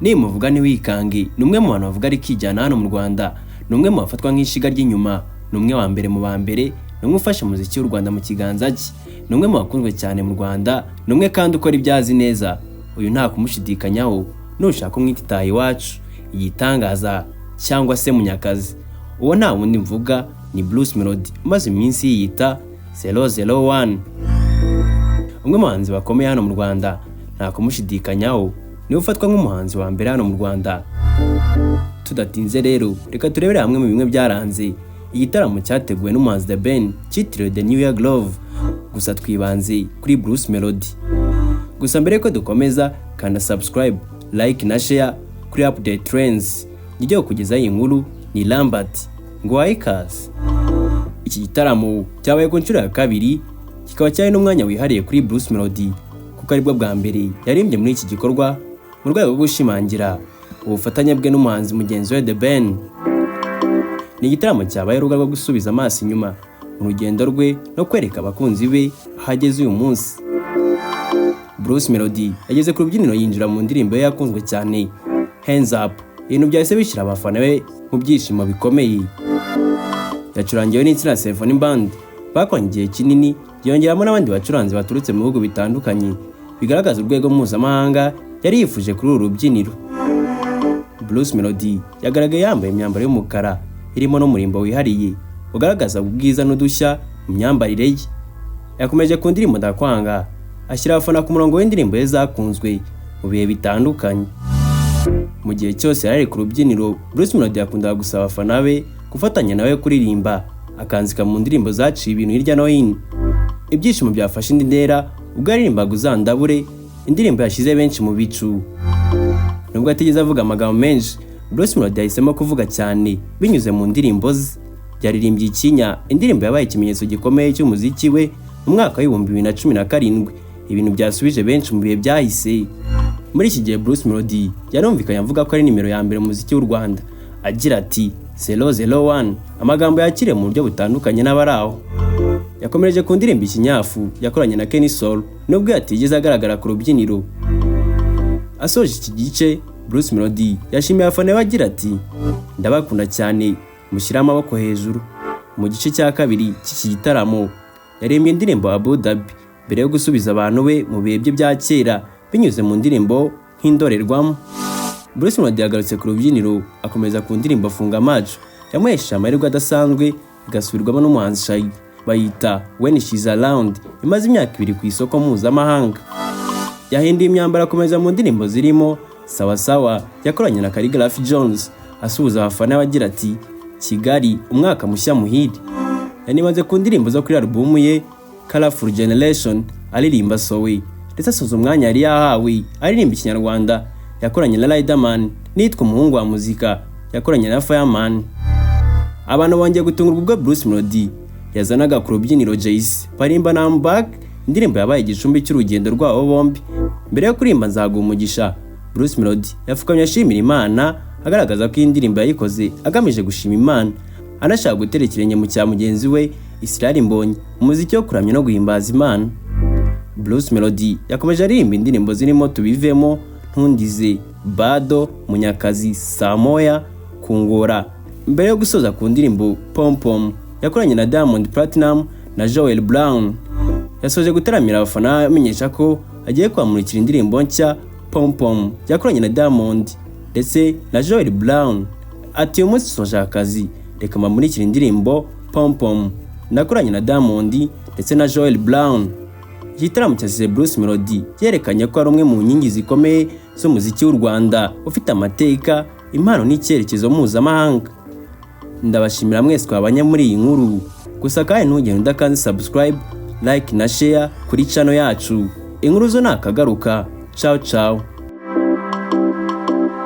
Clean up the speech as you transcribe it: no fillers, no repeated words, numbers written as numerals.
Nimuvuga ntiwikange numwe mu bantu bavuga Arikijyana hano mu Rwanda, numwe mu bafatwa nk'ishiga ry'inyuma, numwe wa mbere mu bambere, numwe ufasha muziki w'u Rwanda mu kiganza cye, numwe mu bakunzwe cyane mu Rwanda, numwe kandi ukora ibyazi neza. Uyu nta kumushidikanyaho, nushaka umwita iwacu, igitangaza cyangwa se Munyakazi. Uwo nta wundi mvuga ni Bruce Melody, maze iminsi yiyita 001. Umwe mu bahanzi bakomeye hano mu Rwanda, nta kumushidikanyaho, ni ufatwa nk'umuhanzi wa mbere hano mu Rwanda. Tudatinze rero, reka turebere hamwe mu bimwe byaranze igitaramo cyateguwe n'umuhanzi The Ben cyitiriwe The New Year Glove. Gusa twibanze kuri Bruce Melody. Gusa mbere ko dukomeza, kanda subscribe, like na share kuri Update Trends. Ngiye kugeza iyi nkuru ni Lambert ngo Akoze. Iki gitaramo cyabaye ku nshuro ya kabiri, kikaba cyari n'umwanya wihariye kuri Bruce Melody kuko aribwo bwa mbere yarimbye muri iki gikorwa mu rwego rwo gushimangira ubufatanye bwe n'umuhanzi mugenzi we The Ben. Ni igitaramo cyabaye urubuga rwo gusubiza amaso inyuma mu rugendo rwe no kwereka abakunzi be ahageze uyu munsi. Bruce Melody yageze ku rubyiniro yinjira mu ndirimbo ye yakunzwe cyane Hands Up. Ibintu byahise bishyira abafana be mu byishimo bikomeye. Yacurangiwe n'itsinda Symphony Band bakoranye igihe kinini, yongeramo n'abandi bacuranzi baturutse mu bihugu bitandukanye, bigaragaza urwego mpuzamahanga yari yifuje kuri uru rubyiniro. Bruce Melody yagaragaye yambaye imyambaro y'umukara irimo n'umurimbo wihariye ugaragaza ubwiza n'udushya mu myambarire ye. Yakomeje ku ndirimbo Ndakwanga, ashyira abafana ku murongo w'indirimbo ye zakunzwe mu bihe bitandukanye. Mu gihe cyose yari ku rubyiniro, Bruce Melody yakundaga gusaba abafana be gufatanya nawe kuririmba, akanzika mu ndirimbo zaciye ibintu hirya no hino. Ibyishimo byafashe indi ntera ubwo yaririmbaga Uzandabure, indirimbo yashyize benshi mu bicu. Nubwo atigeze avuga amagambo menshi, Bruce Melody yahisemo kuvuga cyane binyuze mu ndirimbo ze. Yaririmbye Ikinya, indirimbo yabaye ikimenyetso gikomeye cy'umuziki we mu mwaka wa 2017. Ibintu byasubije benshi mu bihe byahise. Muri iki gihe Bruce Melody yarumvikanye avuga ko ari nimero ya mbere mu muziki w'u Rwanda, agira ati 001, amagambo yakiriye mu buryo butandukanye n'abaraho. Yakomereje ku ndirimbo Ikinyafu yakoranye na Kenny Soul, nubwo yatigeze agaragara ku rubyiniro. Asoje iki gice, Bruce Melody yashimiye abafana be agira ati ndabakunda cyane, mushyira amaboko hejuru. Mu gice cya kabiri cy'iki gitaramo yaririmbye indirimbo Abu Dhabi mbere yo gusubiza abantu be mu bihe bye bya kera binyuze mu ndirimbo nk'indorerwamo. Bruce Melody yagarutse ku rubyiniro akomeza ku ndirimbo Funga Amaso, yamuhesheje amahirwe adasanzwe igasubirwamo n'umuhanzi Aciye, bayita When She's Around, imaze imyaka 2 ku isoko mpuzamahanga. Yahinduye imyambaro akomeza mu ndirimbo zirimo Sawa Sawa yakoranye na Ariga Jones, asuhuza abafana bagira ati Kigali umwaka mushya muhire. Yanibanze ku ndirimbo zo kuri album ye Colorful Generation aririmba Sowe, ndetse asoza umwanya yari yahawe aririmba Ikinyarwanda yakoranye na Riderman nitwa Umuhungu wa Muzika yakoranye na Fireman. Abantu bongeye gutungurwa ubwo Bruce Melody yazanaga ku rubyiniro Jayce barimba na Impaka, indirimbo yabaye igicumbi cy'urugendo rwabo bombi. Mbere yo kurimba Nzaguha Umugisha, Bruce Melody yafukamye ashimira Imana, agaragaza ko indirimbo yayikoze agamije gushima Imana, anashaka gutera ikirenge mu cya mugenzi we Israel Mbonyi, umuziki wo kuramya no guhimbaza Imana. Bruce Melody yakomeje aririmba indirimbo zirimo Tubivemo, Ntundize, Bado, Munyakazi, Samoya, Kungora. Mbere yo gusoza ku ndirimbo Pom Pom yakoranye na Diamond Platinum na Joel Brown, yasoje gutaramira abafana amenyesha ko agiye kwamurikira indirimbo nshya Pom Pom yakoranye na Diamond ndetse na Joel Brown. Ati uyu munsi soje akazi, reka mamurikira indirimbo Pom Pom nakoranye na Diamond ndetse na Joel Brown. Igitaramo cya Bruce Melody yerekanye ko ari umwe mu nkingi zikomeye z'umuziki w'u Rwanda, ufite amateka, impano n'icyerekezo mpuzamahanga. Ndabashimira mwese twabanye muri iyi nkuru. Gusa kandi ntugende udakanze subscribe, like na share kuri channel yacu. Inkuru zo nakagaruka. Ciao ciao.